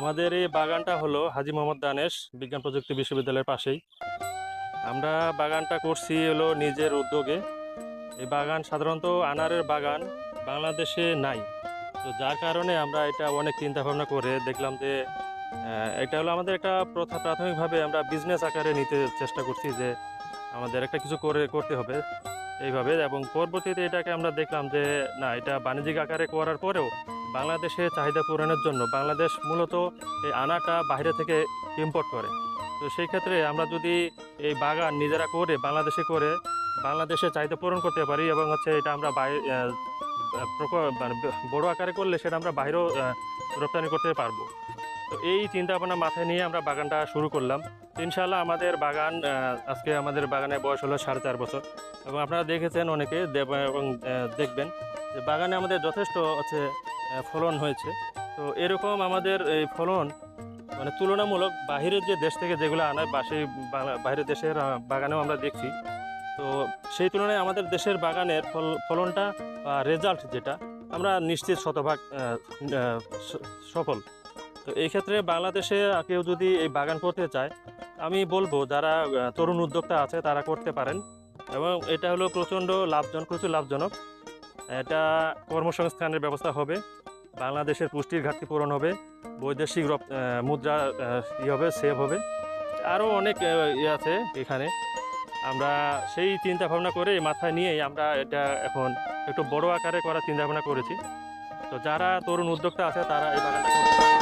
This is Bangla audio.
আমাদের এই বাগানটা হলো হাজী মোহাম্মদ দানেশ বিজ্ঞান প্রযুক্তি বিশ্ববিদ্যালয়ের পাশেই। আমরা বাগানটা করছি হলো নিজের উদ্যোগে। এই বাগান সাধারণত আনারের বাগান বাংলাদেশে নাই। তো যার কারণে আমরা এটা অনেক চিন্তা ভাবনা করে দেখলাম যে এটা হলো আমাদের একটা প্রাথমিকভাবে আমরা বিজনেস আকারে নিতে চেষ্টা করছি যে আমাদের একটা কিছু করতে হবে এইভাবে, এবং পরবর্তীতে এটাকে আমরা দেখলাম যে না, এটা বাণিজ্যিক আকারে করার পরেও বাংলাদেশে চাহিদা পূরণের জন্য বাংলাদেশ মূলত এই আনাটা বাইরে থেকে ইম্পোর্ট করে। তো সেই ক্ষেত্রে আমরা যদি এই বাগান নিজেরা করে বাংলাদেশে চাহিদা পূরণ করতে পারি এবং হচ্ছে এটা আমরা মানে বড় আকারে করলে সেটা আমরা বাইরেও রপ্তানি করতে পারবো। তো এই চিন্তা ভাবনা মাথায় নিয়ে আমরা বাগানটা শুরু করলাম। ইনশাআল্লাহ আমাদের বাগান আজকে আমাদের বাগানের বয়স হলো 4.5 বছর, এবং আপনারা দেখেছেন অনেকে এবং দেখবেন যে বাগানে আমাদের যথেষ্ট হচ্ছে ফলন হয়েছে। তো এরকম আমাদের এই ফলন মানে তুলনামূলক বাহিরের যে দেশ থেকে যেগুলো আনায় বা সেই বাইরের দেশের বাগানেও আমরা দেখছি। তো সেই তুলনায় আমাদের দেশের বাগানের ফলনটা বা রেজাল্ট যেটা আমরা নিশ্চিত শতভাগ সফল। তো এই ক্ষেত্রে বাংলাদেশে কেউ যদি এই বাগান করতে চায়, আমি বলবো যারা তরুণ উদ্যোক্তা আছে তারা করতে পারেন, এবং এটা হলো প্রচুর লাভজনক। এটা কর্মসংস্থানের ব্যবস্থা হবে, বাংলাদেশের পুষ্টির ঘাটতি পূরণ হবে, বৈদেশিক মুদ্রা হবে, সেভ হবে, আরও অনেক আছে এখানে। আমরা সেই চিন্তা ভাবনা করে মাথায় নিয়েই আমরা এটা এখন একটু বড় আকারে করার চিন্তা ভাবনা করেছি। তো যারা তরুণ উদ্যোক্তা আছে তারা এই বাগানটা করতে পারে।